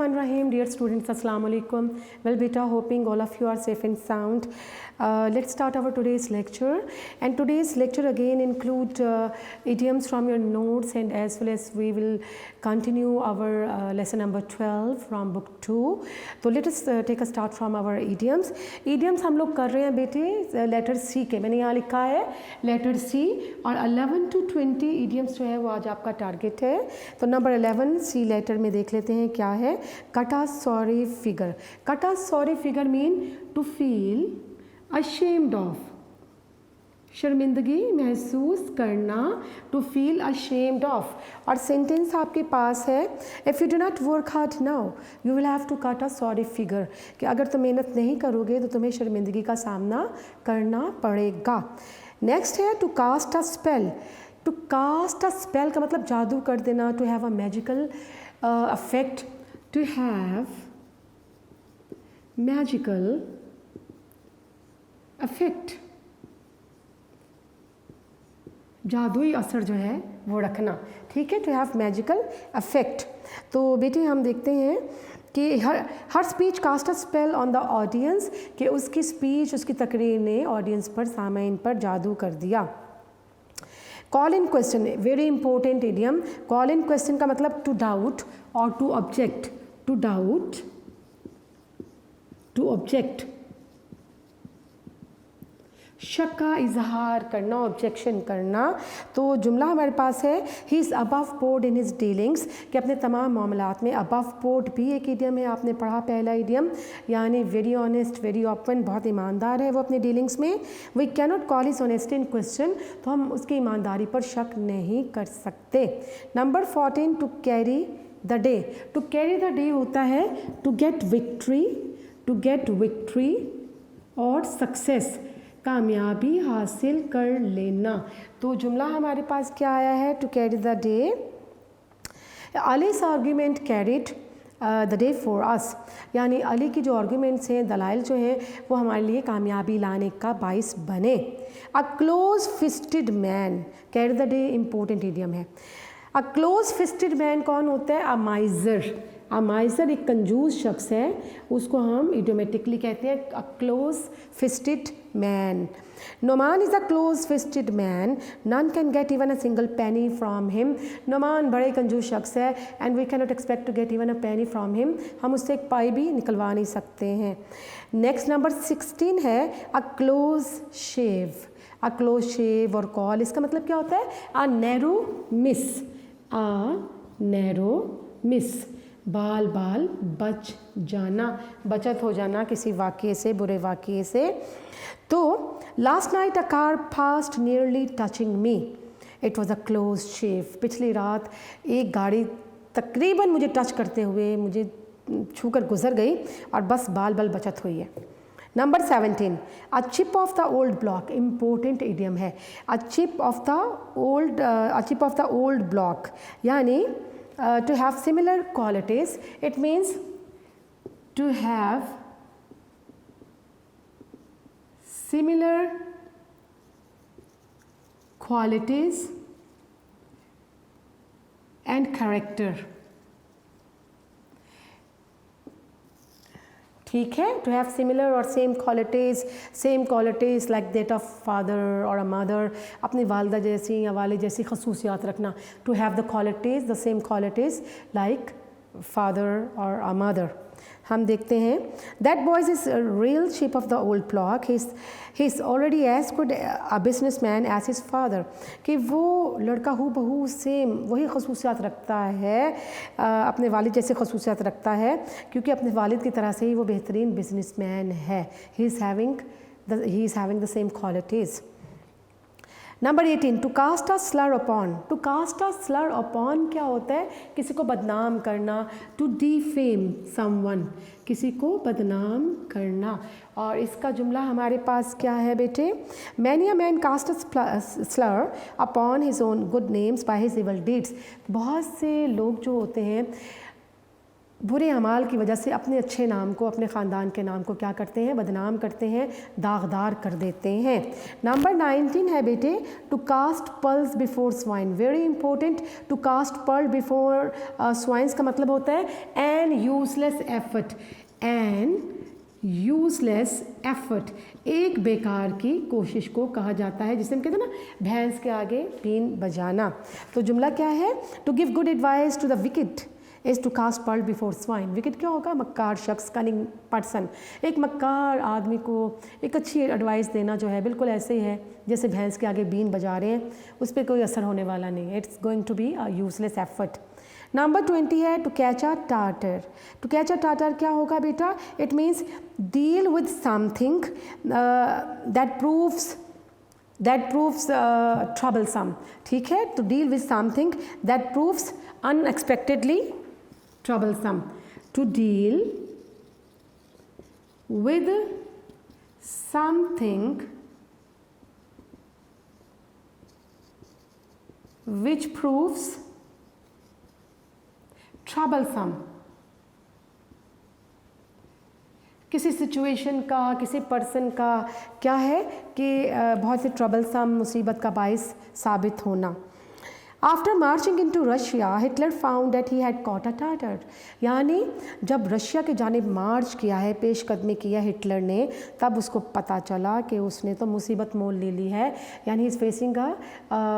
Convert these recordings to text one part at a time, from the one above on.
Bismillahirrahmanirrahim. Dear students, Assalamu alaikum. Well, beta, hoping all of you are safe and sound. Let's start our today's lecture. And today's lecture again include idioms from your notes, and as well as we will continue our lesson number 12 from book 2. So let us take a start from our idioms. Idioms हम लोग कर रहे हैं बेटे letter सी के, मैंने यहाँ लिखा है लेटर सी, और 11 to 20 idioms जो है वो आज आपका टारगेट है. तो नंबर 11 सी लेटर में देख लेते हैं क्या है. Cut a sorry figure. Cut a sorry figure mean to feel ashamed of, शर्मिंदगी महसूस करना, टू फील ashamed of. और सेंटेंस आपके पास है, if you do not work hard now you will have to cut a sorry figure, कि अगर तुम मेहनत नहीं करोगे तो तुम्हें शर्मिंदगी का सामना करना पड़ेगा. नेक्स्ट है to cast a spell. To cast a spell का मतलब जादू कर देना, to have a magical effect, to have magical effect, जादुई असर जो है वो रखना. ठीक है, टू हैव मैजिकल अफेक्ट. तो बेटे हम देखते हैं कि हर speech cast a spell on the audience, कि उसकी स्पीच, उसकी तकरीर ने ऑडियंस पर, सामाइन पर जादू कर दिया. Call in question, very important idiom. Call in question का मतलब टू डाउट और to object. To doubt, to object, शक का इजहार करना, ऑब्जेक्शन करना. तो जुमला हमारे पास है he is above board in his dealings, कि अपने तमाम मामलात में. अबव बोर्ड भी एक इडियम है, आपने पढ़ा पहला इडियम, यानी वेरी ऑनेस्ट, वेरी ओपन, बहुत ईमानदार है वो अपने डीलिंग्स में. We can not call his honesty in question, तो हम उसकी ईमानदारी पर शक नहीं कर सकते. Number 14 to carry the day. To carry the day होता है to get victory, to get victory और सक्सेस, कामयाबी हासिल कर लेना. तो जुमला हमारे पास क्या आया है, to carry the day. Ali's argument carried the day for us, यानी अली की जो आर्ग्यूमेंट्स हैं, दलाइल जो हैं, वो हमारे लिए कामयाबी लाने का बाइस बने. A close fisted man, carry the day important idiom है. अ क्लोज फिस्टेड मैन कौन होता है, अ माइजर. अ माइजर एक कंजूस शख्स है, उसको हम इडियोमेटिकली कहते हैं a close fisted man. Noman is a close fisted man, none can get even a single penny from him. Noman बड़े कंजूस शख्स है, and we can not expect to get even a penny from him, हम उससे एक पाई भी निकलवा नहीं सकते हैं. नेक्स्ट नंबर 16 है a close shave. A close शेव और कॉल, इसका मतलब क्या होता है, a narrow miss. A narrow miss, बाल बाल बच जाना, बचत हो जाना किसी वाक़ये से, बुरे वाक़ये से. तो last night a car passed nearly touching me, it was a close shave. पिछली रात एक गाड़ी तकरीबन मुझे टच करते हुए, मुझे छूकर गुजर गई, और बस बाल बाल बचत हुई है. Number 17 a chip off the old block, important idiom है. A chip off the old block, यानी to have similar qualities. It means to have similar qualities and character. ठीक है, to have similar or same qualities like that of father or a mother, अपनी वालदा जैसी या वाले जैसी खसूसियात रखना. to have the qualities, the same qualities like father or a mother. हम देखते हैं that boy is a real sheep of the old block. He's already as good a businessman as his father, कि वो लड़का हूँ बहू same वही खसूसियात रखता है, अपने वालिद जैसे खसूसियात रखता है, क्योंकि अपने वालिद की तरह से ही वो बेहतरीन बिजनेसमैन है. he is having the same qualities. Number 18 to cast a slur upon. To cast a slur upon क्या होता है, किसी को बदनाम करना. टू डिफेम समवन, किसी को बदनाम करना. और इसका जुमला हमारे पास क्या है बेटे, many a man cast a slur upon his own good names by his evil deeds. बहुत से लोग जो होते हैं बुरे अमाल की वजह से अपने अच्छे नाम को, अपने ख़ानदान के नाम को क्या करते हैं, बदनाम करते हैं, दागदार कर देते हैं। नंबर 19 है बेटे, to cast pearls before swine, very important. To cast pearl before swines का मतलब होता है an useless effort, an useless effort, एक बेकार की कोशिश को कहा जाता है, जिसे हम कहते हैं ना भैंस के आगे बीन बजाना। तो जुमला क्या है, to give good advice to the wicked is to cast pearl before swine. Wicked क्या होगा, मक्कार शख्स, कनिंग पर्सन। एक मक्कार आदमी को एक अच्छी एडवाइस देना जो है बिल्कुल ऐसे ही है जैसे भैंस के आगे बीन बजा रहे हैं, उस पर कोई असर होने वाला नहीं है। It's going to be a useless effort. Number 20 है to catch a tartar. To catch a tartar क्या होगा बेटा, it means deal with something that proves troublesome. ठीक है, to deal with something that proves unexpectedly troublesome, to deal with something which proves troublesome। किसी situation का, किसी person का क्या है कि बहुत ही ट्रबलसम, मुसीबत का बाइस साबित होना। After marching into Russia Hitler found that he had caught a tartar, यानी जब रशिया की जानिब मार्च किया है, पेशकदमी किया हिटलर ने, तब उसको पता चला कि उसने तो मुसीबत मोल ले ली है, यानी is facing a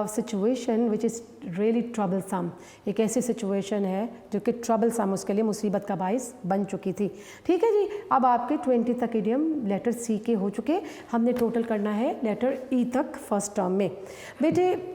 situation which is really troublesome. एक ऐसी सिचुएशन है जो कि ट्रबलसम, उसके लिए मुसीबत का बाइस बन चुकी थी। ठीक है जी, अब आपके 20 तक इडियम लेटर सी के हो चुके, हमने टोटल करना है लेटर ई तक फर्स्ट टर्म में। बेटे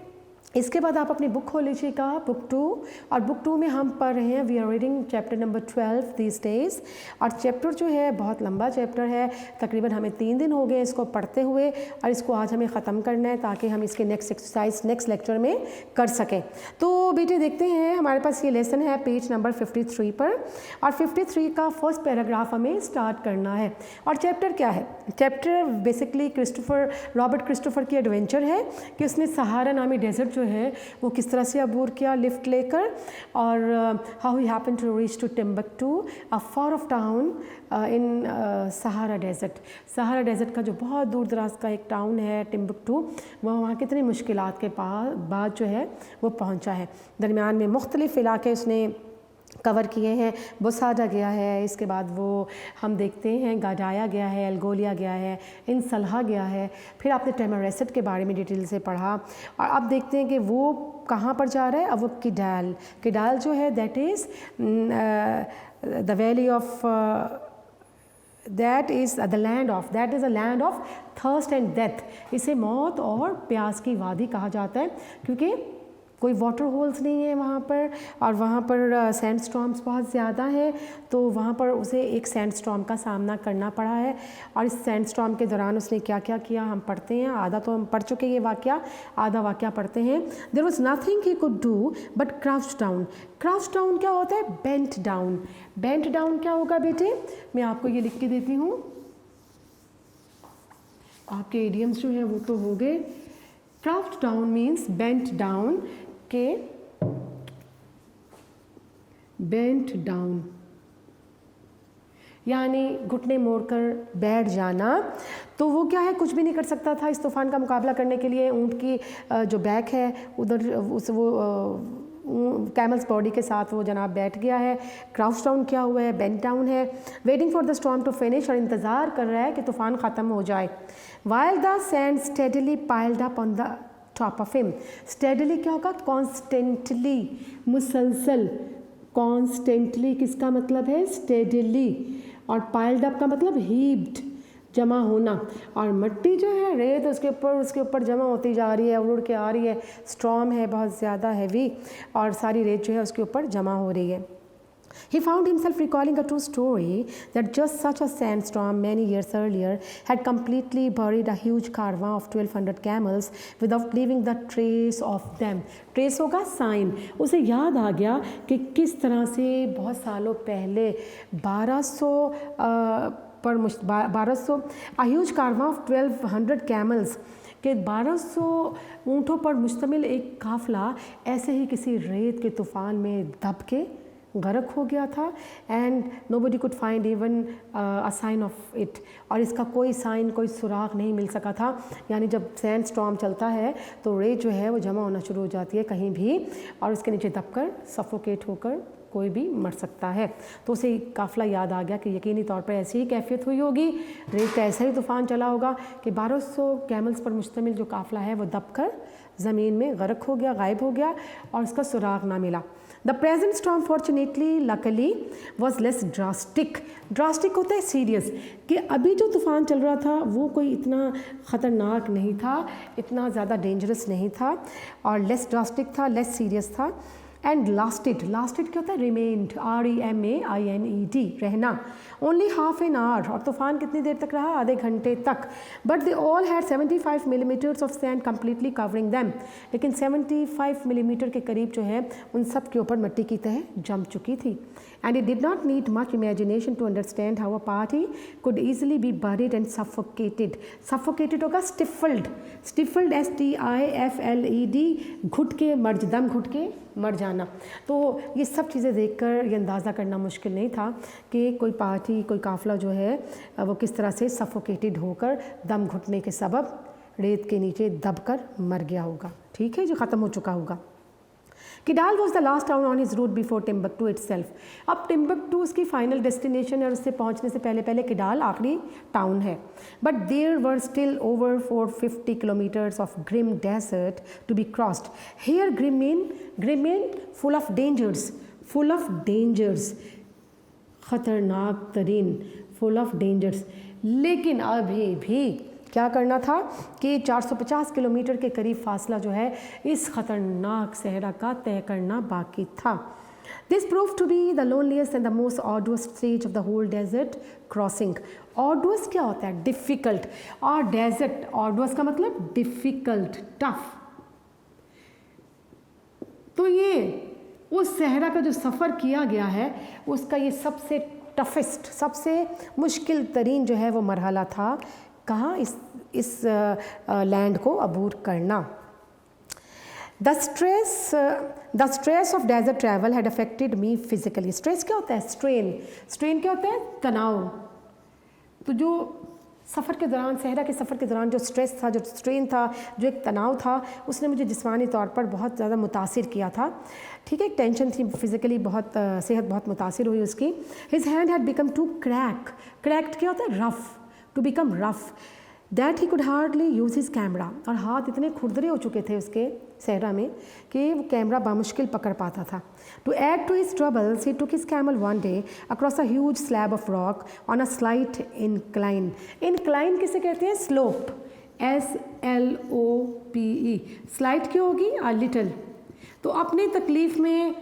इसके बाद आप अपनी बुक खोल लीजिएगा, बुक 2, और बुक 2 में हम पढ़ रहे हैं, we are reading chapter number 12 these days. और चैप्टर जो है बहुत लंबा चैप्टर है, तकरीबन हमें 3 दिन हो गए इसको पढ़ते हुए, और इसको आज हमें ख़त्म करना है ताकि हम इसके नेक्स्ट एक्सरसाइज नेक्स्ट लेक्चर में कर सकें। तो बेटे देखते हैं, हमारे पास ये लेसन है पेज नंबर 53 पर, और 53 का फर्स्ट पैराग्राफ हमें स्टार्ट करना है। और चैप्टर क्या है, चैप्टर बेसिकली रॉबर्ट क्रिस्टोफर की एडवेंचर है कि उसने सहारा नामी डेजर्ट है वो किस तरह से अबूर किया लिफ्ट लेकर, और how he happen to reach to Timbuktu, a far off town in Sahara desert. Sahara desert का जो बहुत दूर दराज का एक टाउन है टिम्बकटू, वहाँ कितनी मुश्किलात के बाद जो है वो पहुँचा है। दरमियान में मुख्तलिफ़ इलाके उसने कवर किए हैं, बुसाडा गया है, इसके बाद वो हम देखते हैं गाडाया गया है, एल्गोलिया गया है, इनसलहा गया है, फिर आपने टेमरेसेट के बारे में डिटेल से पढ़ा, और अब देखते हैं कि वो कहाँ पर जा रहा है। अब वो किडाल जो है that is the valley of that is a land of thirst and death. इसे मौत और प्यास की वादी कहा जाता है, क्योंकि कोई वाटर होल्स नहीं है वहाँ पर, और वहाँ पर सैंड स्टॉर्म्स बहुत ज़्यादा हैं, तो वहाँ पर उसे एक सैंड स्टॉर्म का सामना करना पड़ा है। और इस सैंड स्टॉर्म के दौरान उसने क्या क्या किया हम पढ़ते हैं, आधा तो हम पढ़ चुके ये वाक़या, आधा वाक़या पढ़ते हैं। There was nothing he could do but crouch down. Crouch down क्या होता है, बेंट डाउन। बेंट डाउन क्या होगा बेटे, मैं आपको ये लिख के देती हूँ, आपके इडियम्स जो हैं वो तो हो गए। Crouch down means bent down, के बेंट डाउन यानी घुटने मोड़कर बैठ जाना। तो वो क्या है, कुछ भी नहीं कर सकता था इस तूफ़ान का मुकाबला करने के लिए। ऊँट की जो बैक है उधर वो कैमल्स बॉडी के साथ वो जनाब बैठ गया है। क्राउच डाउन क्या हुआ है, बेंट डाउन है। Waiting for the storm to finish, और इंतज़ार कर रहा है कि तूफ़ान ख़त्म हो जाए। While the sand steadily piled up on the top of him. Steadily क्या होगा, कॉन्स्टेंटली, मुसलसल। कॉन्स्टेंटली किसका मतलब है, स्टेडली, और पाइल्ड अप का मतलब हीप्ड, जमा होना। और मिट्टी जो है, रेत उसके ऊपर जमा होती जा रही है, उड़ के आ रही है। स्टॉर्म है बहुत ज़्यादा हैवी, और सारी रेत जो है उसके ऊपर जमा हो रही है। He found himself recalling a true story that just such a sandstorm many years earlier had completely buried a huge caravan of 1200 camels without leaving the trace of them. Trace होगा साइन। उसे याद आ गया कि किस तरह से बहुत सालों पहले 1200 a huge caravan of 1200 camels कि 1200 ऊँटों पर मुश्तमिल एक काफ़िला ऐसे ही किसी रेत के तूफ़ान में दब के गर्क हो गया था and nobody could find even a sign of it, और इसका कोई साइन, कोई सुराग नहीं मिल सका था। यानी जब सैंड स्टॉर्म चलता है तो रेत जो है वो जमा होना शुरू हो जाती है कहीं भी, और उसके नीचे दबकर सफोकेट होकर कोई भी मर सकता है। तो उसे काफ़िला याद आ गया कि यकीनी तौर पर ऐसी ही कैफियत हुई होगी, रेत का ऐसा ही तूफ़ान चला होगा कि 1200 कैमल्स पर मुश्तमिल जो काफ़िला है वो दबकर ज़मीन में गर्क हो गया, गायब हो गया और उसका सुराग ना मिला। The present storm fortunately luckily was less drastic. Drastic होता है सीरियस, कि अभी जो तूफ़ान चल रहा था वो कोई इतना ख़तरनाक नहीं था, इतना ज़्यादा डेंजरस नहीं था, और लेस ड्रास्टिक था, लेस सीरियस था। एंड लास्टेड क्या होता है? रिमेन्ड, REMAINED, रहना, ओनली हाफ एन आवर, और तूफ़ान कितनी देर तक रहा? आधे घंटे तक। But they all had 75 millimetres of sand completely covering them, लेकिन 75 मिलीमीटर के करीब जो है उन सब के ऊपर मिट्टी की तह जम चुकी थी। And it did not need much imagination to understand how a party could easily be buried and suffocated. Suffocated होगा stifled, stifled STIFLED, घुट के मर, दम घुट के मर जाना। तो ये सब चीज़ें देखकर ये अंदाज़ा करना मुश्किल नहीं था कि कोई पार्टी, कोई काफ़िला जो है वो किस तरह से सफोकेटेड होकर दम घुटने के सबब रेत के नीचे दबकर मर गया होगा। ठीक है, जो ख़त्म हो चुका होगा। Kidal was the last town on his route before Timbuktu itself. अब टिम्बकटू उसकी फाइनल डेस्टिनेशन है और उससे पहुंचने से पहले पहले किडाल आखिरी टाउन है। But there were still over 450 kilometres of grim desert to be crossed. Here grim mean full of dangers, ख़तरनाक तरीन, फुल ऑफ डेंजर्स। लेकिन अभी भी क्या करना था कि 450 किलोमीटर के करीब फासला जो है इस ख़तरनाक सहरा का तय करना बाकी था। This prove to be the loneliest and the most arduous stage of the whole desert crossing. Arduous क्या होता है? डिफ़िकल्ट, और डेजर्ट, आर्डुअस का मतलब डिफ़िकल्ट, टफ। तो ये उस सहरा का जो सफ़र किया गया है उसका ये सबसे टफेस्ट, सबसे मुश्किल तरीन जो है वो मरहला था। कहाँ? इस लैंड को अबूर करना। The stress of desert travel had affected me physically. Stress क्या होता है? स्ट्रेन क्या होता है? तनाव। तो जो सफ़र के दौरान, सहरा के सफ़र के दौरान जो स्ट्रेस था, जो स्ट्रेन था, जो एक तनाव था, उसने मुझे जिस्मानी तौर पर बहुत ज़्यादा मुतासिर किया था। ठीक है, एक टेंशन थी, फिज़िकली बहुत सेहत बहुत मुतासिर हुई उसकी। His hand had become too cracked क्या होता है? Rough, to become rough, that he could hardly use his camera. और हाथ इतने खुरदरे हो चुके थे उसके सहरा में कि वो कैमरा बामुश्किल पकड़ पाता था। To add to his troubles he took his camel one day across a huge slab of rock on a slight incline. Incline किसे कहते हैं? Slope, SLOPE। स्लाइट क्यों होगी? A little. तो अपनी तकलीफ़ में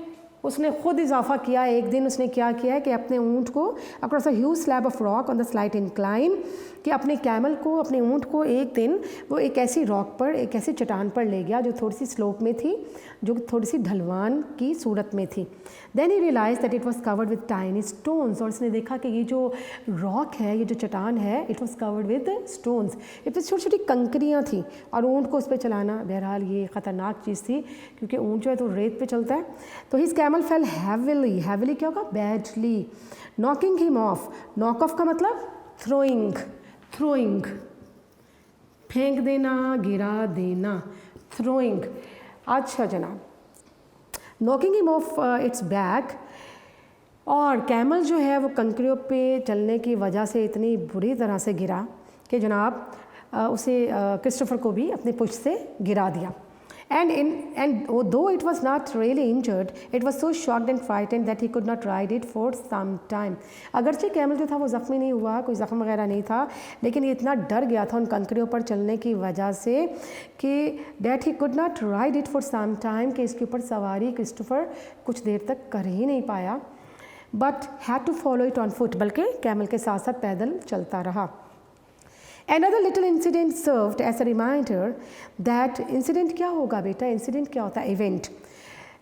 उसने खुद इजाफा किया। एक दिन उसने क्या किया है कि अपने ऊँट को across a huge slab of rock on the slight incline, कि अपने कैमल को, अपने ऊँट को एक दिन वो एक ऐसी रॉक पर, एक ऐसी चट्टान पर ले गया जो थोड़ी सी स्लोप में थी, जो थोड़ी सी ढलवान की सूरत में थी। Then he realise that it was covered with tiny stones. और उसने देखा कि ये जो रॉक है, ये जो चट्टान है, it was covered with stones. It was छोटी छोटी कंकरियाँ थी, और ऊँट को उस पर चलाना बहरहाल ये ख़तरनाक चीज़ थी, क्योंकि ऊँट जो है तो रेत पे चलता है। तो हिज कैमल फेल हैविली क्या होगा? Badly, knocking him of. Knock off का मतलब थ्रोइंग, फेंक देना, गिरा देना, थ्रोइंग। अच्छा जनाब, knocking him of its back. और कैमल जो है वो कंकरियों पे चलने की वजह से इतनी बुरी तरह से गिरा कि जनाब उसे क्रिस्टोफर को भी अपनी पुश्त से गिरा दिया। And though it was not really injured, it was so shocked and frightened that he could not ride it for some time. अगरचे कैमल जो था वो ज़ख्मी नहीं हुआ, कोई ज़ख्म वगैरह नहीं था, लेकिन ये इतना डर गया था उन कंकरियों पर चलने की वजह से कि that he could not ride it for some time, कि इसके ऊपर सवारी क्रिस्टोफर कुछ देर तक कर ही नहीं पाया। But had to follow it on foot, बल्कि कैमल के साथ साथ पैदल चलता रहा। Another little incident served as a reminder that incident क्या होगा बेटा? incident क्या होता है? event,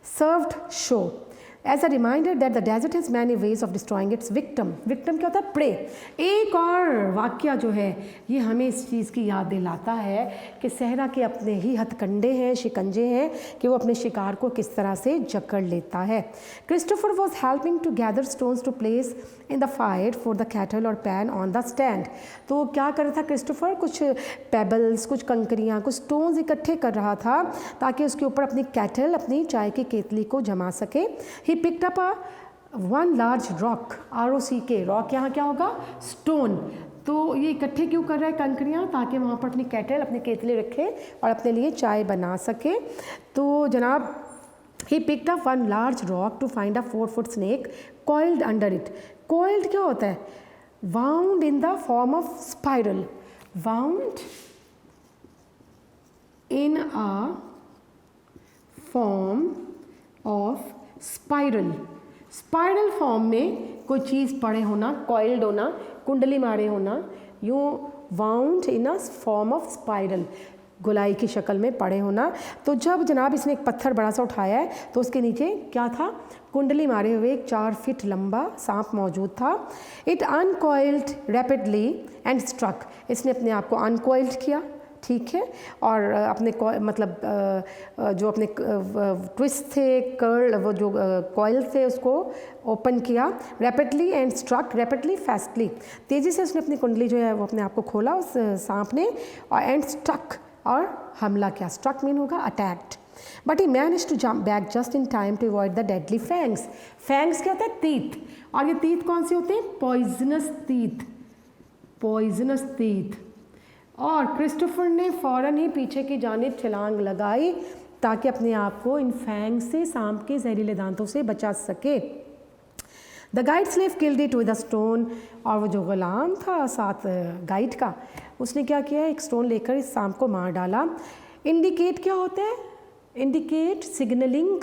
served show as a reminder that the desert has many ways of destroying its victim. Victim क्या होता है? प्रे। एक और वाक्य जो है ये हमें इस चीज़ की याद दिलाता है कि सहरा के अपने ही हथकंडे हैं, शिकंजे हैं कि वो अपने शिकार को किस तरह से जकड़ लेता है। Christopher was helping to gather stones to place in the fire for the kettle और पैन ऑन द स्टैंड। तो क्या कर रहा था क्रिस्टोफर? कुछ पेबल्स, कुछ कंकरियाँ, कुछ स्टोन्स इकट्ठे कर रहा था ताकि उसके ऊपर अपनी कैटल, अपनी चाय की केतली को जमा सके। He picked up a one large rock, ROCK, rock यहाँ क्या होगा? स्टोन। तो ये इकट्ठे क्यों कर रहा है कंकरियाँ? ताकि वहाँ पर अपनी कैटल, अपनी केतली रखे और अपने लिए चाय बना सके। तो जनाब he picked up one large rock to find a 4-foot snake coiled under it. Coiled क्या होता है? Wound in the form of spiral. Wound in a form of spiral. Spiral form में कोई चीज़ पड़े होना, कॉइल्ड होना, कुंडली मारे होना, यूँ wound in a form of spiral, गोलाई की शक्ल में पड़े होना। तो जब जनाब इसने एक पत्थर बड़ा सा उठाया है तो उसके नीचे क्या था? कुंडली मारे हुए एक 4 फीट लंबा सांप मौजूद था। It uncoiled rapidly and struck. इसने अपने आप को अनकॉइल्ड किया, ठीक है, और अपने मतलब जो अपने ट्विस्ट थे, कर्ल, वो जो कॉइल थे उसको ओपन किया। Rapidly and struck, rapidly fastly, तेज़ी से उसने अपनी कुंडली जो है वो अपने आप को खोला उस सांप ने, और एंड स्ट्रक, और हमला किया। स्ट्रक मीन होगा attacked. But he manage to jump back just in time to avoid the deadly fangs. Fangs क्या होता है? तीत। और ये तीत कौन से होते हैं? पॉइजनस तीत, पॉइजनस तीत। और क्रिस्टोफर ने फ़ौरन ही पीछे की जानिब छलांग लगाई ताकि अपने आप को इन फैंग से, सांप के जहरीले दांतों से बचा सके। The guide slave killed it with a stone. और वो जो गुलाम था साथ गाइड का, उसने क्या किया? एक स्टोन लेकर इस सांप को मार डाला। इंडिकेट क्या होता है? इंडिकेट सिग्नलिंग,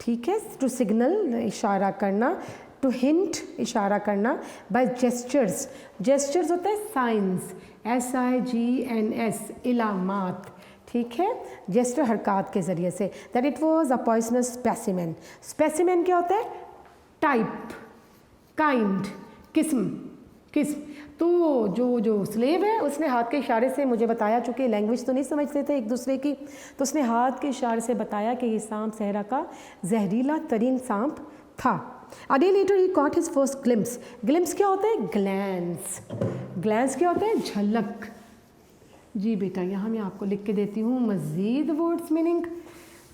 ठीक है, टू सिग्नल, इशारा करना, टू हिंट, इशारा करना, बाय जेस्चर्स। जेस्चर्स होता है साइंस, SIGNS, इलामात, ठीक है, जेस्टर हरकत के ज़रिए से। That it was a poisonous specimen. Specimen क्या होता है? टाइप, काइंड, किस्म, किस्म। तो जो स्लेव है उसने हाथ के इशारे से मुझे बताया, चूँकि लैंग्वेज तो नहीं समझते थे एक दूसरे की, तो उसने हाथ के इशारे से बताया कि ये सांप सहरा का जहरीला तरीन सांप था। A day later he caught his first glimpse. Glimpse क्या होता है? ग्लैंस। ग्लैंस क्या होता है? झलक। जी बेटा, यहाँ मैं आपको लिख के देती हूँ मज़ीद वर्ड्स मीनिंग।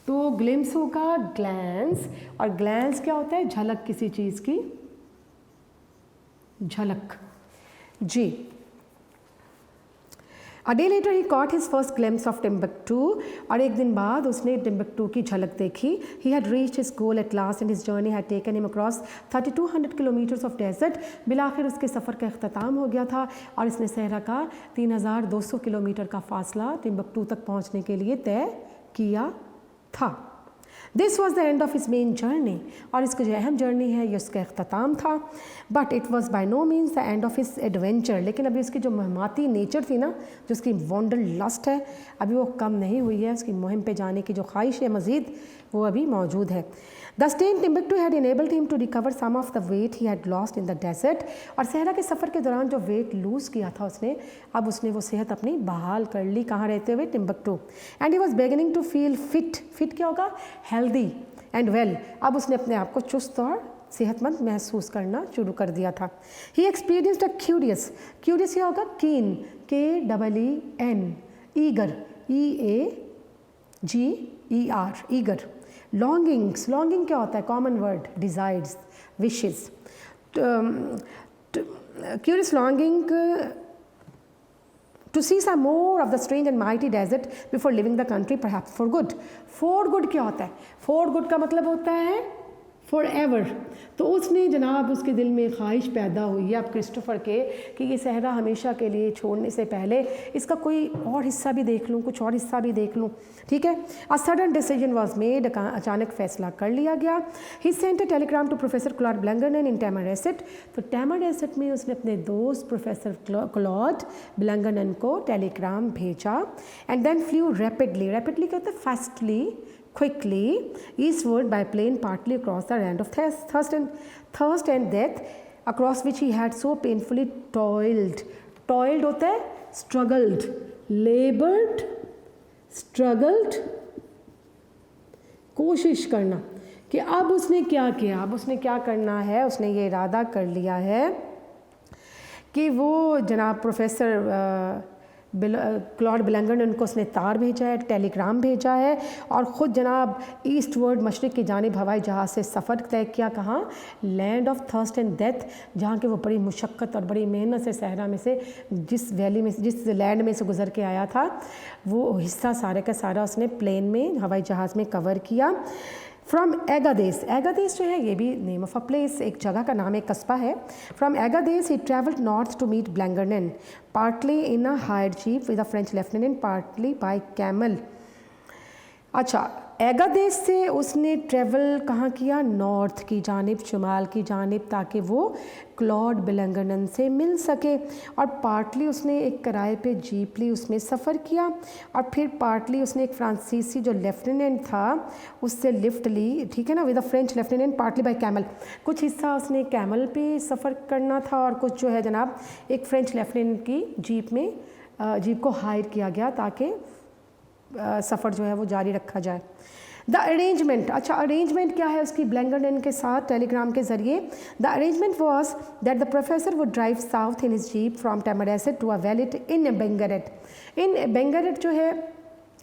तो ग्लिम्स होगा ग्लैंस, और ग्लैंस क्या होता है? झलक, किसी चीज़ की झलक। जी। A day later he caught his first glimpse of Timbuktu. और एक दिन बाद उसने टिम्बकटू की झलक देखी। He had reached his goal at last and his journey had taken him across 3200 kilometers of desert. बिलाखिर उसके सफ़र का अख्ताम हो गया था और इसने सहरा का 3200 किलोमीटर का फासला टिम्बकटू तक पहुंचने के लिए तय किया था। This was the end of his main journey. और इसकी जो अहम जर्नी है ये उसका अख्ताम था। But it was by no means the end of his adventure. लेकिन अभी उसकी जो महमाती नेचर थी ना, जो उसकी वॉन्डर लस्ट है, अभी वो कम नहीं हुई है। उसकी मुहिम पे जाने की जो ख्वाहिश है मज़ीद, वो अभी मौजूद है। The stay in Timbuktu had enabled him to recover some of the weight he had lost in the desert. और सहरा के सफ़र के दौरान जो वेट लूज़ किया था उसने, अब उसने वो सेहत अपनी बहाल कर ली। कहाँ रहते हुए? Timbuktu. And he was beginning to feel fit. Fit क्या होगा? Healthy and well. अब उसने अपने आप को चुस्त और सेहतमंद महसूस करना शुरू कर दिया था। ही एक्सपीरियंस्ड अ क्यूरियस। क्यूरियस क्या होगा? कीन, KEEN, eager, EAGER, eager. Longings, longing क्या होता है? Common word, desires, wishes. Curious longing to see some more of the strange and mighty desert before leaving the country, perhaps for good. For good क्या होता है? For good का मतलब होता है फॉर एवर। तो उसने जनाब, उसके दिल में ख्वाहिश पैदा हुई है अब क्रिस्टोफर के कि ये सहरा हमेशा के लिए छोड़ने से पहले इसका कोई और हिस्सा भी देख लूँ, कुछ और हिस्सा भी देख लूँ, ठीक है। A sudden decision was made. अचानक फैसला कर लिया गया। He sent a telegram to professor Claude Blanguernon in Tamanrasset. तो टैमरडेसेट में उसने अपने दोस्त प्रोफेसर क्लॉड ब्लैंगरनन को टेलीग्राम भेजा। And then flew rapidly. Rapidly क्या होता है? Fastly quickly eastward by plane partly across the land of thirst and death across which he had so painfully toiled. Toiled होता है struggled, labored, struggled, कोशिश करना। कि अब उसने क्या किया, अब उसने क्या करना है, उसने ये इरादा कर लिया है कि वो जनाब प्रोफेसर क्लॉड बिलंगर ने उनको उसने तार भेजा है, टेलीग्राम भेजा है और ख़ुद जनाब ईस्ट वर्ड मशरिक़ की जानिब हवाई जहाज़ से सफ़र तय किया। कहाँ? Land of thirst and death, जहाँ के वो बड़ी मुशक्क़त और बड़ी मेहनत से सहरा में से जिस वैली में जिस लैंड में से गुज़र के आया था वो हिस्सा सारे का सारा उसने प्लेन में हवाई जहाज़ में कवर किया। फ्रॉम एगादेस, एगादेस जो है ये भी नेम ऑफ अ प्लेस, एक जगह का नाम है, एक कस्बा है। From Agadez he travelled north to meet Blanguernon, partly in a hired jeep with a French lieutenant, partly by camel. अच्छा, एगादेस से उसने ट्रेवल कहाँ किया? नॉर्थ की जानिब, शुमाल की जानिब, ताकि वो क्लॉड बिलंगरनेन से मिल सके। और पार्टली उसने एक किराए पे जीप ली, उसमें सफ़र किया और फिर पार्टली उसने एक फ्रांसीसी जो लेफ्टिनेंट था उससे लिफ्ट ली, ठीक है ना, with a French lieutenant, partly by camel. कुछ हिस्सा उसने कैमल पे सफ़र करना था और कुछ जो है जनाब एक फ्रेंच लेफ्टिनेंट की जीप में जीप को हायर किया गया ताकि सफ़र जो है वो जारी रखा जाए। द अरेंजमेंट, अच्छा अरेंजमेंट क्या है उसकी ब्लैंगरनेन के साथ टेलीग्राम के ज़रिए? The arrangement was that the professor would drive south in his jeep from Tamanrasset to a well at In Abangarit. In Abangarit जो है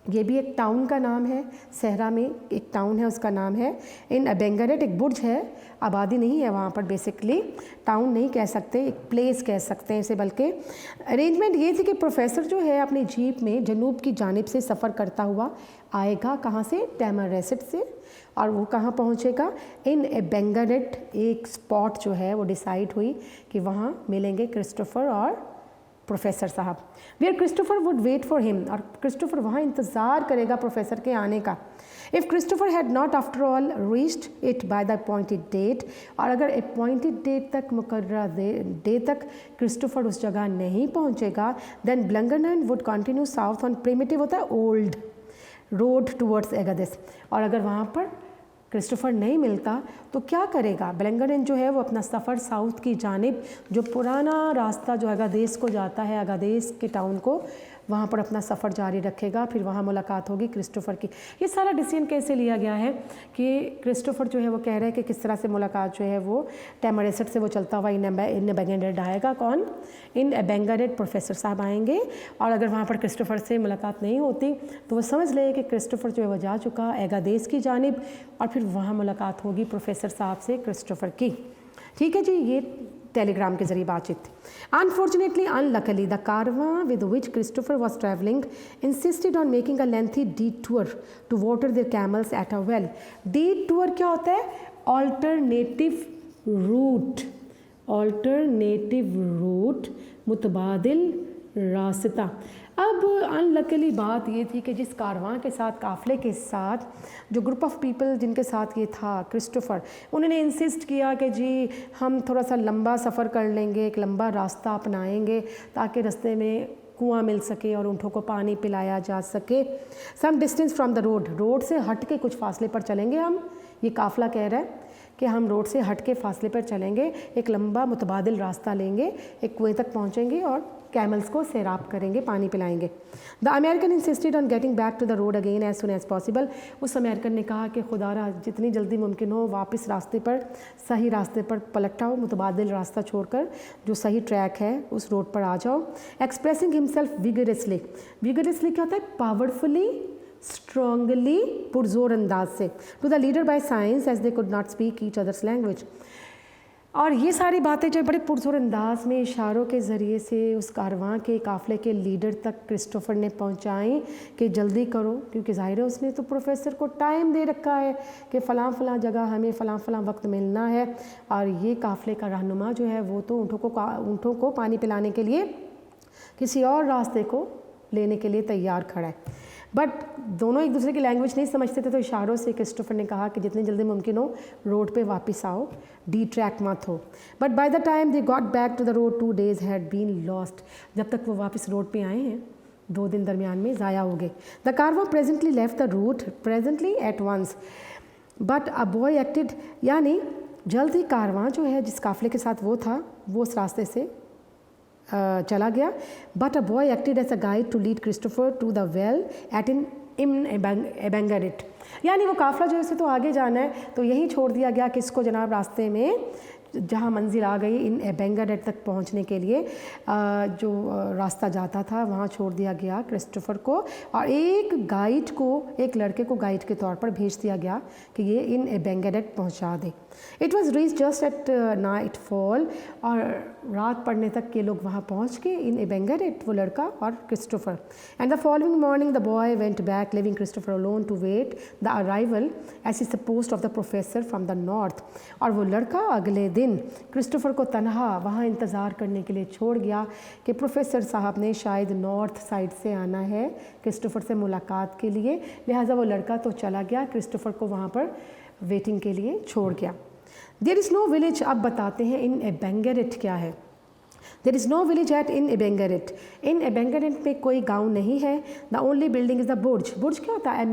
ये भी एक टाउन का नाम है, सहरा में एक टाउन है उसका नाम है इन बेंगरेट, एक बुर्ज है, आबादी नहीं है वहाँ पर, बेसिकली टाउन नहीं कह सकते, एक प्लेस कह सकते हैं इसे। बल्कि अरेंजमेंट ये थी कि प्रोफेसर जो है अपनी जीप में जनूब की जानिब से सफ़र करता हुआ आएगा, कहाँ से? टैमरसेट से, और वो कहाँ पहुँचेगा? इन बेंगरेट। एक स्पॉट जो है वो डिसाइड हुई कि वहाँ मिलेंगे क्रिस्टोफर और प्रोफेसर साहब। Where Christopher would wait for him, और क्रिस्टोफर वहाँ इंतज़ार करेगा प्रोफेसर के आने का। If Christopher had not after all reached it by the appointed date, और अगर अपॉइंटेड डेट तक, मुकर्रर डेट तक क्रिस्टोफर उस जगह नहीं पहुँचेगा, then Blanguernon would continue south on primitive होता है ओल्ड रोड टूवर्ड्स एगादेस। और अगर वहाँ पर क्रिस्टोफर नहीं मिलता तो क्या करेगा? ब्लैंगरनेन जो है वो अपना सफ़र साउथ की जानिब, जो पुराना रास्ता जो अगादेस को जाता है, अगादेस के टाउन को, वहाँ पर अपना सफ़र जारी रखेगा। फिर वहाँ मुलाकात होगी क्रिस्टोफर की। ये सारा डिसीजन कैसे लिया गया है कि क्रिस्टोफर जो है वो कह रहे हैं कि किस तरह से मुलाकात जो है वो टैमरसेट से वो चलता हुआ इन बेंगरेट आएगा। कौन? इन बेंगरेट प्रोफेसर साहब आएंगे, और अगर वहाँ पर क्रिस्टोफर से मुलाकात नहीं होती तो वो समझ ले कि क्रिस्टोफर जो है वो जा चुका एगादेस की जानिब, और फिर वहाँ मुलाकात होगी प्रोफेसर साहब से क्रिस्टोफर की। ठीक है जी, ये टेलीग्राम के जरिए बातचीत थी। Unfortunately unluckily the caravan with which Christopher was travelling insisted on making a lengthy detour to water their camels at a well. Detour क्या होता है? ऑल्टरनेटिव रूट, ऑल्टरनेटिव रूट, मुतबादिल रास्ता। अब अनलकली बात ये थी कि जिस कारवां के साथ, काफ़िले के साथ, जो ग्रुप ऑफ पीपल जिनके साथ ये था क्रिस्टोफर, उन्होंने इंसिस्ट किया कि जी हम थोड़ा सा लंबा सफ़र कर लेंगे, एक लंबा रास्ता अपनाएंगे ताकि रास्ते में कुआं मिल सके और ऊँटों को पानी पिलाया जा सके। Some distance from the road, road से हट के कुछ फासले पर चलेंगे हम, ये काफ़िला कह रहा है कि हम रोड से हट के फासले पर चलेंगे, एक लंबा मुतबादिल रास्ता लेंगे, एक कुएं तक पहुंचेंगे और कैमल्स को सैराब करेंगे, पानी पिलाएंगे। The American insisted on getting back to the road again as soon as possible. उस अमेरिकन ने कहा कि खुदारा जितनी जल्दी मुमकिन हो वापस रास्ते पर, सही रास्ते पर पलट आओ, मुतबादिल रास्ता छोड़कर जो सही ट्रैक है उस रोड पर आ जाओ। एक्सप्रेसिंग हिमसेल्फ विगरसली, विगरसली क्या होता है? पावरफुली, स्ट्रांगली, पुरजोर अंदाज से। To the leader by signs as they could not speak each other's language. और ये सारी बातें जो बड़े पुरजोर अंदाज में इशारों के ज़रिए से उस कारवां के काफ़िले के लीडर तक क्रिस्टोफर ने पहुंचाई कि जल्दी करो, क्योंकि ज़ाहिर है उसने तो प्रोफेसर को टाइम दे रखा है कि फ़लाँ फ़लाँ जगह हमें फ़लाँ फ़लाँ वक्त मिलना है। और ये काफ़िले का रहनुमा जो है वो तो ऊँटों को पानी पिलाने के लिए किसी और रास्ते को लेने के लिए तैयार खड़ा है। बट दोनों एक दूसरे की लैंग्वेज नहीं समझते थे, तो इशारों से क्रिस्टोफर ने कहा कि जितनी जल्दी मुमकिन हो रोड पे वापस आओ, डी ट्रैक मत हो। But by the time they got back to the road 2 days had been lost. जब तक वो वापस रोड पे आए हैं 2 दिन दरमियान में ज़ाया हो गए। The caravan presently left the route presently at once but a boy acted, यानी जल्द ही कारवां जो है जिस काफ़िले के साथ वो था वो उस रास्ते से चला गया। But a boy acted as a guide to lead Christopher to the well at In Abangarit, यानी वो काफ़िला जो है तो आगे जाना है तो यही छोड़ दिया गया किसको जनाब, रास्ते में जहाँ मंजिल आ गई इन एबेंगरेट तक पहुँचने के लिए जो रास्ता जाता था वहाँ छोड़ दिया गया क्रिस्टोफर को, और एक गाइड को, एक लड़के को गाइड के तौर पर भेज दिया गया कि ये इन एबेंगरेट पहुँचा दे। It was reach just at nightfall, और रात पड़ने तक के लोग वहाँ पहुँच के इन एबेंगरेट, वो लड़का और क्रिस्टोफर। And the following morning the boy went back leaving Christopher alone to wait the arrival as he supposed of the professor from the north, और वो लड़का अगले दिन क्रिस्टोफर को तनहा वहाँ इंतज़ार करने के लिए छोड़ गया कि प्रोफेसर साहब ने शायद नॉर्थ साइड से आना है क्रिस्टोफर से मुलाकात के लिए, लिहाजा वो लड़का तो चला गया, क्रिस्टोफर को वहाँ पर वेटिंग के लिए छोड़ गया। देयर इज़ नो विलेज, अब बताते हैं इन एबेंगरेट क्या है। There is no village at In Abangarit, In Abangarit में कोई गांव नहीं है। The only building is the bordj, बुर्ज क्या होता है,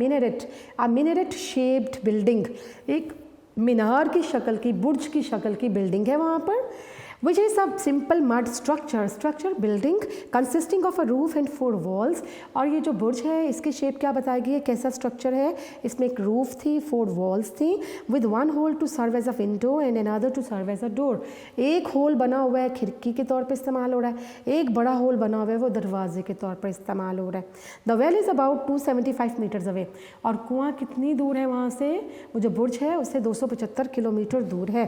अ मिनरेट शेप्ड बिल्डिंग, एक मीनार की शक्ल की, बुर्ज की शक्ल की बिल्डिंग है वहाँ पर, which is a simple mud structure building consisting of a roof and 4 walls, और ये जो बुर्ज है इसकी शेप क्या बताएगी, ये कैसा स्ट्रक्चर है, इसमें एक रूफ थी, 4 वॉल्स थी, with 1 hole to serve as a window and another to serve as a door, एक होल बना हुआ है खिड़की के तौर पर इस्तेमाल हो रहा है, एक बड़ा होल बना हुआ है वो दरवाजे के तौर पर इस्तेमाल हो रहा है। The well is about 275 metres away, और कुआँ कितनी दूर है वहाँ से, वो जो बुर्ज है उससे 275 किलोमीटर दूर है,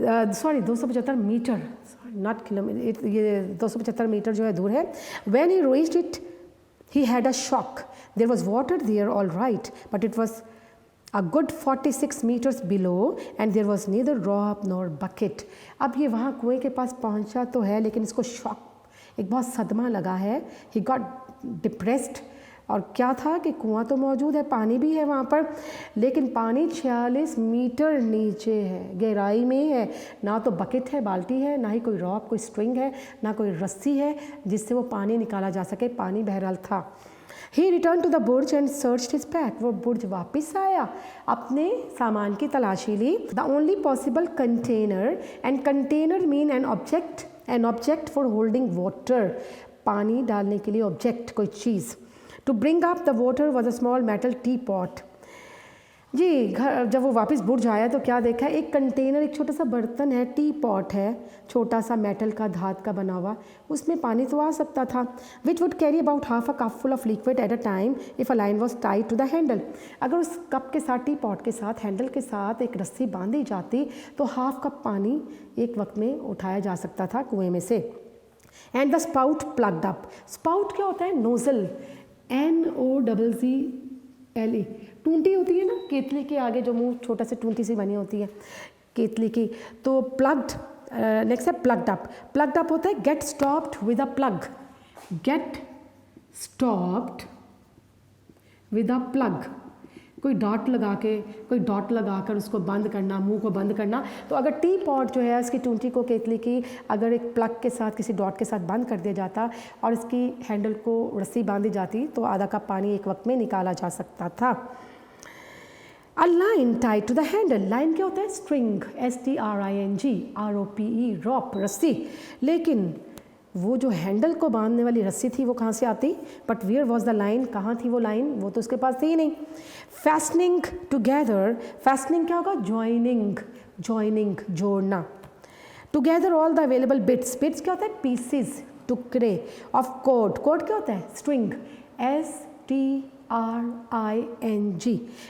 275 मीटर, नॉट किलोमीटर, ये 275 मीटर जो है दूर है। When he reached it he had a shock, there was water there all right but it was a good 46 metres below and there was neither drop nor bucket. अब ये वहाँ कुएँ के पास पहुँचा तो है लेकिन इसको शॉक, एक बहुत सदमा लगा है, ही गॉट डिप्रेस्ड, और क्या था कि कुआं तो मौजूद है, पानी भी है वहाँ पर, लेकिन पानी 46 मीटर नीचे है, गहराई में है, ना तो बकेट है, बाल्टी है, ना ही कोई रॉप, कोई स्ट्रिंग है, ना कोई रस्सी है जिससे वो पानी निकाला जा सके, पानी बहरहाल था। He return to the bordj and search his pack, वो बुर्ज वापस आया, अपने सामान की तलाशी ली। The only possible container, and container mean an object for holding water, पानी डालने के लिए ऑब्जेक्ट, कोई चीज़। To bring up the water was a small metal teapot, जी घर जब वो वापस बुर्ज आया तो क्या देखा, एक कंटेनर, एक छोटा सा बर्तन है, टी पॉट है, छोटा सा मेटल का, धात का बना हुआ, उसमें पानी तो आ सकता था। Which would carry about half a cup full of liquid at a time if a line was tied to the handle, अगर उस कप के साथ, टी पॉट के साथ, हैंडल के साथ एक रस्सी बांधी जाती तो हाफ कप पानी एक वक्त में उठाया जा सकता था कुएँ में से। And the spout plugged up, spout क्या होता है, नोजल, NOZZLE, टूंटी होती है ना केतली के आगे जो मुंह छोटा से टूंटी सी बनी होती है केतली की, तो प्लग्ड, नेक्स्ट है प्लग्ड अप, प्लग्ड अप होता है get stopped with a plug, get stopped with a plug, कोई डॉट लगाकर उसको बंद करना, मुंह को बंद करना। तो अगर टी पॉट जो है इसकी टूंटी को केतली की अगर एक प्लग के साथ, किसी डॉट के साथ बंद कर दिया जाता और इसकी हैंडल को रस्सी बांधी जाती तो आधा कप पानी एक वक्त में निकाला जा सकता था। A line tied to the handle, line क्या होता है, स्ट्रिंग, STRING, ROPE, रॉप, रस्सी, लेकिन वो जो हैंडल को बांधने वाली रस्सी थी वो कहाँ से आती, but where was the line, कहाँ थी वो लाइन, वो तो उसके पास थी ही नहीं। फैस्टनिंग टुगेदर, फैस्टनिंग क्या होगा, जॉइनिंग, जोड़ना। Together all the available bits, bits क्या होता है, पीसेस, टुकड़े ऑफ कोड, कोड क्या होता है, string, STRING,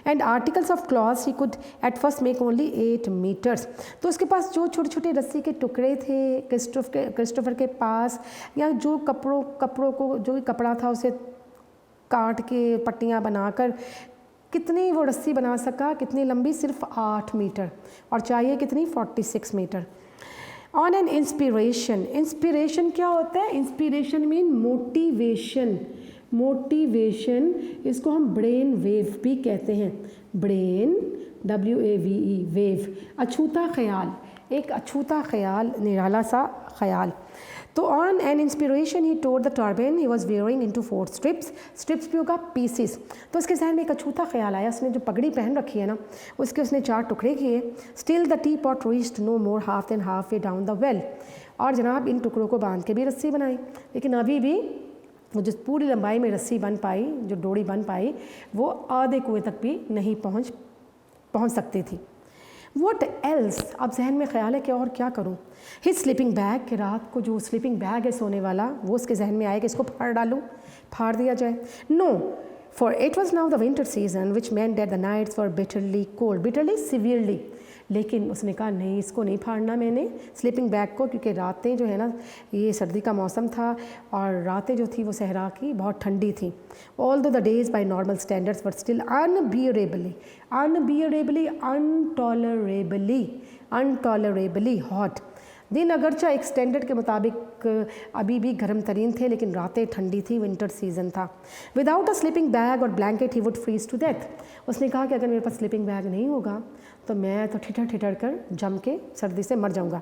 and articles of cloth he could at first make only 8 metres, तो उसके पास जो छोटे छोटे रस्सी के टुकड़े थे क्रिस्टोफर के पास, या जो कपड़ों को, जो कपड़ा था उसे काट के पट्टियाँ बनाकर कितनी वो रस्सी बना सका, कितनी लंबी, सिर्फ 8 मीटर, और चाहिए कितनी, 46 metre. On an inspiration, inspiration क्या होता है, इंस्पिरेशन मीन मोटिवेशन, इसको हम ब्रेन वेव भी कहते हैं, ब्रेन WAVE, वेव, अछूता ख्याल, एक अछूता ख्याल, निराला सा ख्याल। तो on an inspiration he tour the turban he was wearing into 4 strips, strips भी होगा पीसेस। तो उसके जहन में एक अछूता ख्याल आया, उसने जो पगड़ी पहन रखी है ना उसके उसने 4 टुकड़े किए। Still the tea pot reached no more half than half way down the well, और जनाब इन टुकड़ों को बांध के भी रस्सी बनाई, लेकिन अभी भी वो जो पूरी लंबाई में रस्सी बन पाई, जो डोरी बन पाई, वो आधे कुएँ तक भी नहीं पहुँच सकती थी। वट एल्स, अब जहन में ख्याल है कि और क्या करूँ। हिज स्लीपिंग बैग, के रात को जो स्लीपिंग बैग है सोने वाला, वो उसके जहन में आया कि इसको फाड़ डालूँ, फाड़ दिया जाए। No, for it was now the winter season which meant that the nights were bitterly cold, bitterly severely। लेकिन उसने कहा नहीं, इसको नहीं फाड़ना मैंने स्लीपिंग बैग को, क्योंकि रातें जो है ना, ये सर्दी का मौसम था और रातें जो थी वो सहरा की बहुत ठंडी थी। Although the days by normal standards but still unbearably, untolerably hot. दिन अगरचा एक स्टैंडर्ड के मुताबिक अभी भी गर्म तरीन थे, लेकिन रातें ठंडी थी, विंटर सीजन था। विदाउट अ स्लीपिंग बैग और blanket he would freeze to death. उसने कहा कि अगर मेरे पास स्लीपिंग बैग नहीं होगा तो मैं तो ठिठर कर जम के सर्दी से मर जाऊंगा।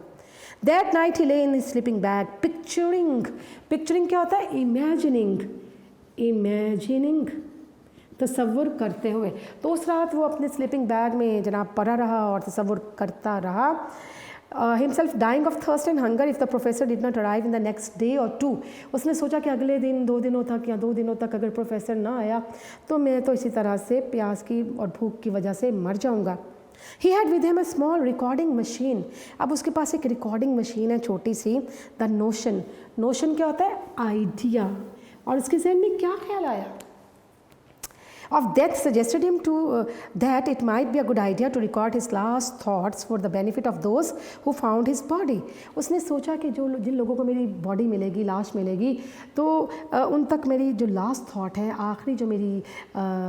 दैट नाइट ही ले in his sleeping bag picturing क्या होता है, इमेजिनिंग, तसव्वुर करते हुए। तो उस रात वो अपने स्लीपिंग बैग में जनाब पड़ा रहा और तसव्वुर करता रहा। himself dying of thirst and hunger if the professor did not arrive in the next day or 2। उसने सोचा कि अगले दिन 2 दिनों तक या 2 दिनों तक अगर प्रोफेसर ना आया तो मैं तो इसी तरह से प्यास की और भूख की वजह से मर जाऊंगा। He had with him a small recording machine। अब उसके पास एक रिकॉर्डिंग मशीन है छोटी सी। द नोशन क्या होता है, आइडिया। और उसके जहन में क्या ख्याल आया of death suggested him to that it might be a good idea to record his last thoughts for the benefit of those who found his body। उसने सोचा कि जिन लोगों को मेरी बॉडी मिलेगी, लाश मिलेगी, तो उन तक मेरी जो लास्ट थॉट है, आखिरी जो मेरी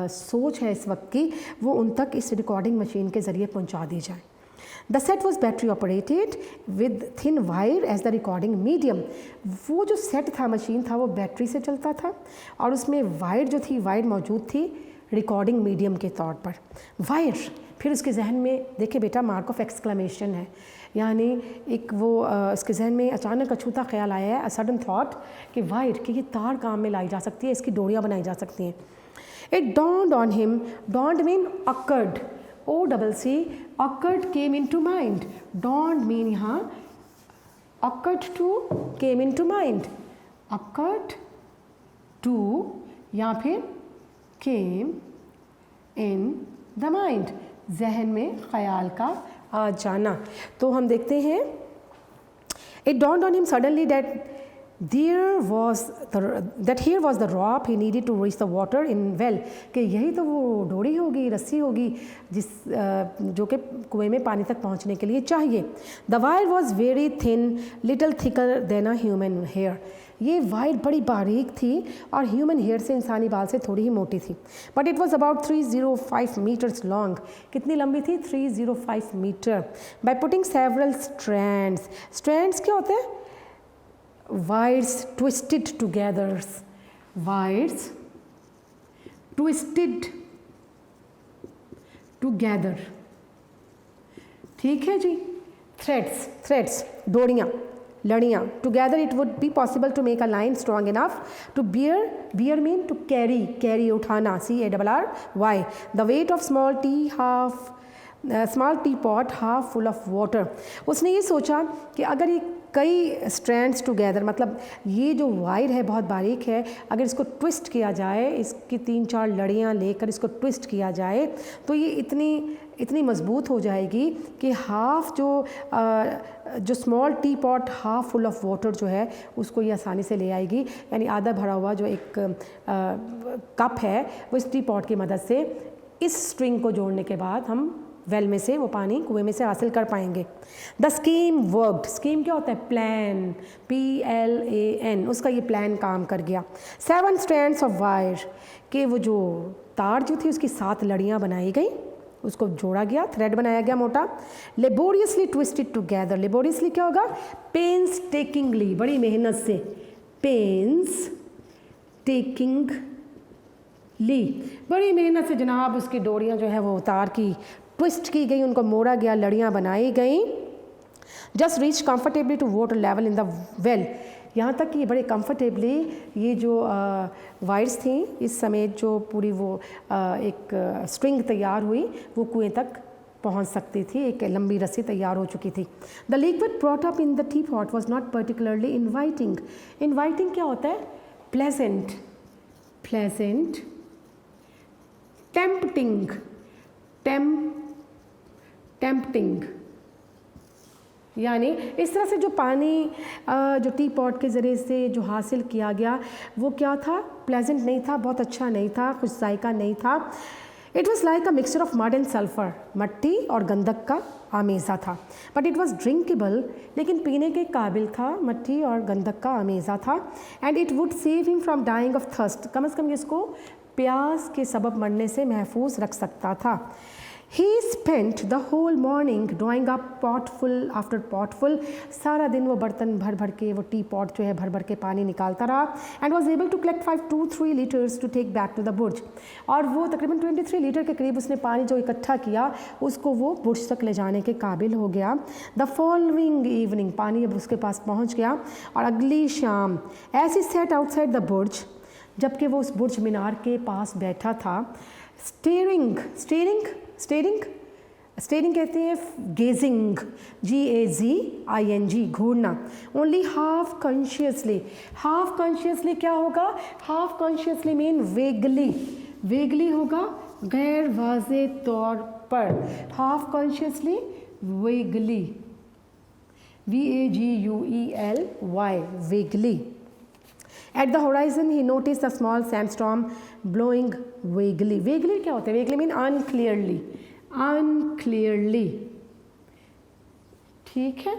सोच है इस वक्त की, वो उन तक इस रिकॉर्डिंग मशीन के ज़रिए पहुंचा दी जाए। The set was battery operated with thin wire as the recording medium. वो जो सेट था, मशीन था, वो बैटरी से चलता था और उसमें वायर जो थी, वायर मौजूद थी रिकॉर्डिंग मीडियम के तौर पर। वायर, फिर उसके जहन में देखे बेटा मार्क ऑफ एक्सक्लेमेशन है, यानी एक वो उसके जहन में अचानक अछूता ख्याल आया है, अ सडन थॉट कि वायर, कि ये तार काम में लाई जा सकती है, इसकी डोरियाँ बनाई जा सकती हैं। It dawned on him, dawned mean occurred, OCC, occurred came into mind, dawned mean यहाँ occurred to came into mind, occurred to या फिर came in the mind, जहन में ख्याल का आ जाना। तो हम देखते हैं it dawned on him suddenly that here was the rope he needed to reach the water in well, कि यही तो वो डोरी होगी, रस्सी होगी जो कि कुएं में पानी तक पहुंचने के लिए चाहिए। The wire was very thin, little thicker than a human hair। ये वायर बड़ी बारीक थी और ह्यूमन हेयर से, इंसानी बाल से थोड़ी ही मोटी थी। But it was about 305 metres long. कितनी लंबी थी? 305 metre. By putting several strands क्या होते हैं? Wires twisted together, wires twisted together, ठीक है जी। थ्रेड्स डोरियाँ, लड़ियाँ। Together it would be possible to make a line strong enough to bear mean to carry उठाना, CARRY। The weight of small teapot half full of water. उसने ये सोचा कि अगर ये कई स्ट्रैंड्स टुगेदर, मतलब ये जो वायर है बहुत बारीक है, अगर इसको ट्विस्ट किया जाए, इसकी 3-4 लड़ियाँ लेकर इसको ट्विस्ट किया जाए तो ये इतनी मज़बूत हो जाएगी कि हाफ जो small teapot half full of water जो है उसको ये आसानी से ले आएगी। यानी आधा भरा हुआ जो एक कप है वो इस टी पॉट की मदद से इस स्ट्रिंग को जोड़ने के बाद हम वेल में से वो पानी कुएं में से हासिल कर पाएंगे। The scheme worked. स्कीम क्या होता है? Plan, PLAN। उसका ये प्लान काम कर गया। 7 स्ट्रैंड्स ऑफ वायर, के वो जो तार जो थी उसकी 7 लड़ियाँ बनाई गई, उसको जोड़ा गया, थ्रेड बनाया गया मोटा। Laboriously twisted together. लेबोरियसली क्या होगा? पेन्स टेकिंगली, बड़ी मेहनत से, पेन्स टेकिंगली, बड़ी मेहनत से जनाब उसकी डोरियाँ जो है वो तार की ट्विस्ट की गई, उनको मोड़ा गया, लड़ियाँ बनाई गई। Just reach comfortably to water level in the well, यहाँ तक कि बड़े कंफर्टेबली ये जो वायर्स थी इस समय जो पूरी वो एक स्ट्रिंग तैयार हुई वो कुएं तक पहुंच सकती थी, एक लंबी रस्सी तैयार हो चुकी थी। The liquid brought up in the tea pot was not particularly inviting. Inviting क्या होता है? प्लेजेंट, प्लेजेंट, टेम्पटिंग, टेम्पटिंग, यानी इस तरह से जो पानी जो टी पॉट के ज़रिए से जो हासिल किया गया वो क्या था? प्लेजेंट नहीं था, बहुत अच्छा नहीं था, कुछ जायका नहीं था। It was like a mixture of mud and sulphur, मट्टी और गंधक का आमेज़ा था। बट इट वॉज़ ड्रिंकेबल, लेकिन पीने के काबिल था, मट्टी और गंधक का आमेज़ा था। And it would save him from dying of thirst, कम से कम इसको प्यास के सबब मरने से महफूज रख सकता था। He spent the whole morning drawing up potful after potful, सारा दिन वो बर्तन भर भर के वो टी पॉट जो है भर भर के पानी निकालता रहा। and was able to collect 5-3 liters to take back to the बुर्ज, और वो तकरीबन 23 लीटर के करीब उसने पानी जो इकट्ठा किया उसको वो बुर्ज तक ले जाने के काबिल हो गया। द फॉलोइंग इवनिंग, पानी अब उसके पास पहुँच गया, और अगली शाम as he sat outside the बुर्ज, जबकि वो उस बुर्ज मीनार के पास बैठा था, स्टेरिंग कहते हैं गेजिंग, GAZING, घूरना। ओनली हाफ कॉन्शियसली क्या होगा? हाफ कॉन्शियसली मीन वेगली होगा, गैर वाज़े तौर पर। Half consciously, vaguely, VAGUELY, vaguely. At the horizon he noticed a small sandstorm blowing vaguely. Vaguely क्या होता है? Vaguely mean unclearly, ठीक है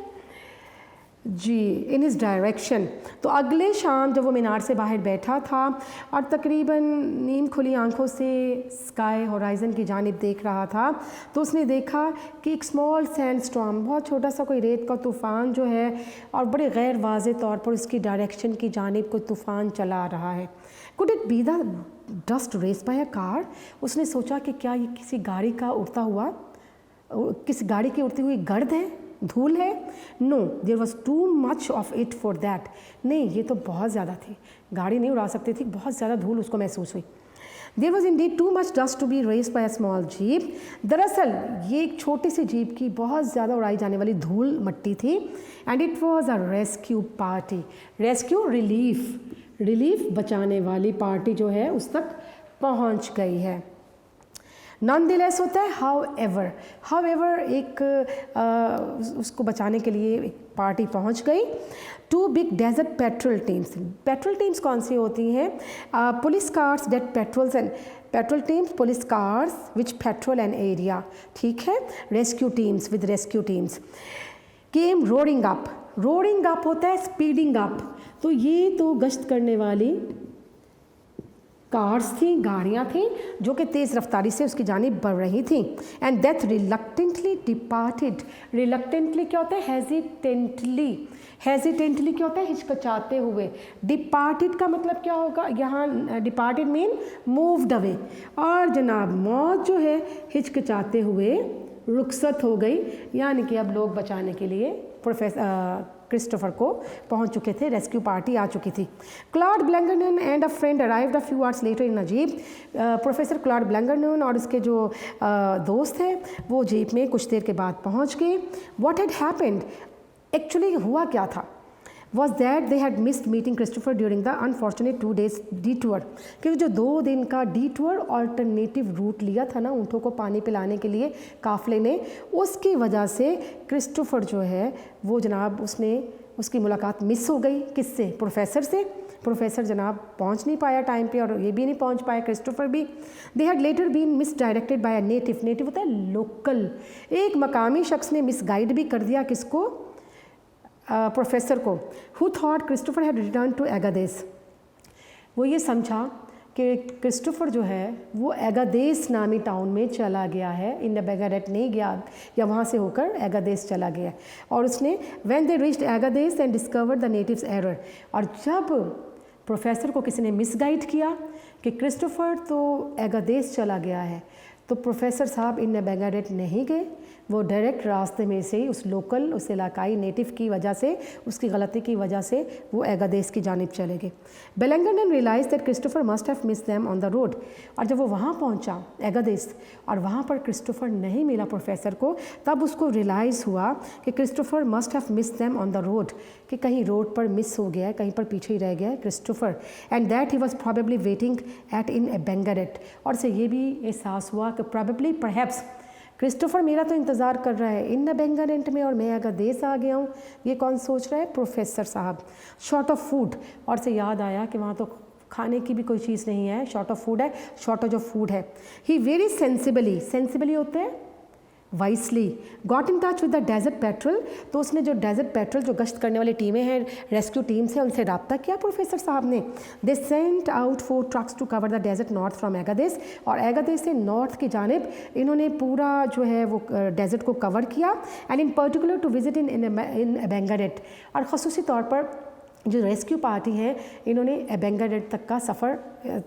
जी, इन इस डायरेक्शन। तो अगले शाम जब वो मीनार से बाहर बैठा था और तकरीबन नींद खुली आंखों से स्काई होराइज़न की जानिब देख रहा था, तो उसने देखा कि एक स्मॉल सैंड स्टॉर्म, बहुत छोटा सा कोई रेत का तूफ़ान जो है, और बड़े गैर वाज़े तौर पर उसकी डायरेक्शन की जानिब कोई तूफ़ान चला रहा है। Could it be the dust raised by a car? उसने सोचा कि क्या ये किसी गाड़ी की उड़ती हुई गर्द है, धूल है? No, there was too much of it for that. नहीं, ये तो बहुत ज़्यादा थी, गाड़ी नहीं उड़ा सकती थी, बहुत ज़्यादा धूल उसको महसूस हुई। There was indeed too much dust to be raised by a small jeep. दरअसल ये एक छोटी सी जीप की बहुत ज़्यादा उड़ाई जाने वाली धूल मट्टी थी। And it was a rescue party. Rescue, relief बचाने वाली पार्टी जो है उस तक पहुंच गई है। नॉनदिलेस होता है हाउएवर, एक उसको बचाने के लिए एक पार्टी पहुंच गई। 2 बिग डेजर्ट पेट्रोल टीम्स कौन सी होती हैं? Police cars that patrols and patrol teams, police cars which patrol an area, ठीक है। Rescue teams came roaring up होता है स्पीडिंग अप। तो ये तो गश्त करने वाली कार्स थी, गाड़ियाँ थीं जो कि तेज़ रफ्तारी से उसकी जानिब बढ़ रही थीं। And that reluctantly departed. Reluctantly क्या होता है? हेजिटेंटली क्या होता है? हिचकिचाते हुए। डिपार्टेड का मतलब क्या होगा? यहाँ डिपार्टेड मीन मूव्ड अवे, और जनाब मौत जो है हिचकिचाते हुए रुखसत हो गई, यानी कि अब लोग बचाने के लिए क्रिस्टोफर को पहुंच चुके थे, रेस्क्यू पार्टी आ चुकी थी। Claude Blanguernon and a friend arrived a few hours later in a jeep. Professor Claude Blanguernon और उसके जो दोस्त हैं वो जीप में कुछ देर के बाद पहुंच गए। व्हाट हैड हैपेंड, एक्चुअली हुआ क्या था? Was that they had missed meeting Christopher during the unfortunate 2 days detour. क्योंकि जो 2 दिन का डिटूर ऑल्टरनेटिव रूट लिया था ना ऊँटों को पानी पिलाने के लिए काफ़िले ने, उसकी वजह से क्रिस्टोफर जो है वो जनाब उसकी मुलाकात मिस हो गई। किससे? प्रोफेसर से। प्रोफेसर जनाब पहुंच नहीं पाया टाइम पे, और ये भी नहीं पहुंच पाया क्रिस्टोफर भी। They had later been misdirected by a native होता है लोकल, एक मकामी शख्स ने मिस गाइड भी कर दिया किसको? प्रोफेसर को। Who thought Christopher had return to Agadez. वो ये समझा कि क्रिस्टोफर जो है वो एगादेस नामी टाउन में चला गया है, इन बेगाडेट नहीं गया, या वहाँ से होकर एगादेस चला गया। और उसने when they reached Agadez and discovered the native's error. और जब प्रोफेसर को किसी ने मिसगाइड किया कि क्रिस्टोफर तो एगादेस चला गया है, तो प्रोफेसर साहब इन बेगाडेट नहीं गए, वो डायरेक्ट रास्ते में से उस लोकल, उस इलाकाई नेटिव की वजह से, उसकी गलती की वजह से वो एगादेस की जानिब चले गए। Blanguernon realise that Christopher must have miss them on the road. और जब वो वहाँ पहुँचा एगादेस और वहाँ पर क्रिस्टोफर नहीं मिला प्रोफेसर को, तब उसको रियलाइज़ हुआ कि Christopher must have miss them on the road, कि कहीं रोड पर मिस हो गया है, कहीं पर पीछे ही रह गया है Christopher, and that he was probably waiting at In Abangarit. और से ये भी एहसास हुआ कि प्रॉबेबली परहैप्स क्रिस्टोफर मेरा तो इंतज़ार कर रहा है इन एबेंगरेट में और मैं एगादेस आ गया हूँ। ये कौन सोच रहा है? प्रोफेसर साहब। शॉर्ट ऑफ फूड, और से याद आया कि वहाँ तो खाने की भी कोई चीज़ नहीं है, शॉर्ट ऑफ फूड है, शॉर्टेज ऑफ फूड है। ही वेरी सेंसिबली होते हैं wisely got in touch with the desert patrol. तो उसने जो डेजर्ट पेट्रोल जो गश्त करने वाली टीमें हैं, रेस्क्यू टीम्स हैं, उनसे रब्ता किया प्रोफेसर साहब ने। They sent out 4 trucks to cover the desert north from Agadez. और एगादेस से नॉर्थ की जानिब इन्होंने पूरा जो है वो डेजर्ट को कवर किया, and in particular to visit In Abangarit. और ख़ुसूसी तौर पर जो रेस्क्यू पार्टी है, इन्होंने एबेंगरेट तक का सफ़र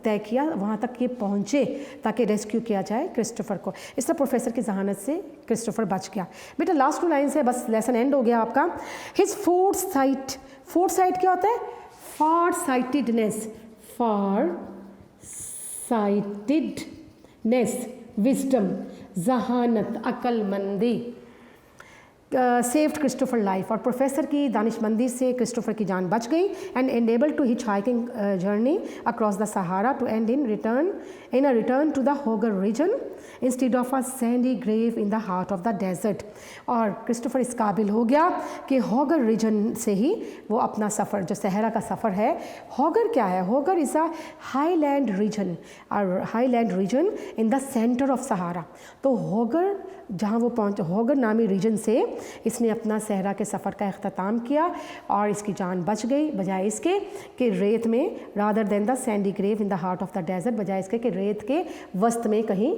तय किया, वहाँ तक ये पहुँचे ताकि रेस्क्यू किया जाए क्रिस्टोफर को। इस तरह प्रोफेसर की जहानत से क्रिस्टोफर बच गया। बेटा लास्ट 2 लाइन्स है, बस लेसन एंड हो गया आपका। हिज फोर्साइट क्या होता है? फार साइटेडनेस, विजडम, जहानत, अक्लमंदी सेव्ड क्रिस्टोफर लाइफ। और प्रोफेसर की दानिशमंदी से क्रिस्टोफर की जान बच गई, and enable to hitch hiking journey across the Sahara to end in a return to the Hoggar region instead of a sandy grave in the heart of the desert. और Christopher इस काबिल हो गया कि होगर रीजन से ही वो अपना सफ़र, जो सहरा का सफ़र है, होगर क्या है? Hoggar is a highland region, और highland region in the centre of Sahara. तो होगर जहाँ वो पहुँच, होगर नामी रीजन से इसने अपना सहरा के सफ़र का अख्ताम किया और इसकी जान बच गई, बजाय इसके कि रेत में, rather than the sandy grave in the heart of the desert, बजाय इसके कि रेत के वस्त में कहीं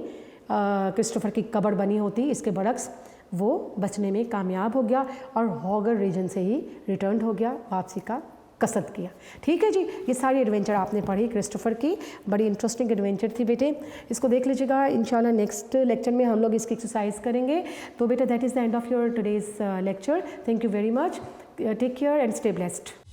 क्रिस्टोफर की कब्र बनी होती। इसके बरक्स वो बचने में कामयाब हो गया और होगर रीजन से ही रिटर्न हो गया, वापसी का कसद किया। ठीक है जी, ये सारी एडवेंचर आपने पढ़ी क्रिस्टोफर की, बड़ी इंटरेस्टिंग एडवेंचर थी बेटे। इसको देख लीजिएगा, इंशाल्लाह नेक्स्ट लेक्चर में हम लोग इसकी एक्सरसाइज करेंगे। तो बेटा that is the end of your today's lecture. Thank you very much, take care and stay blessed.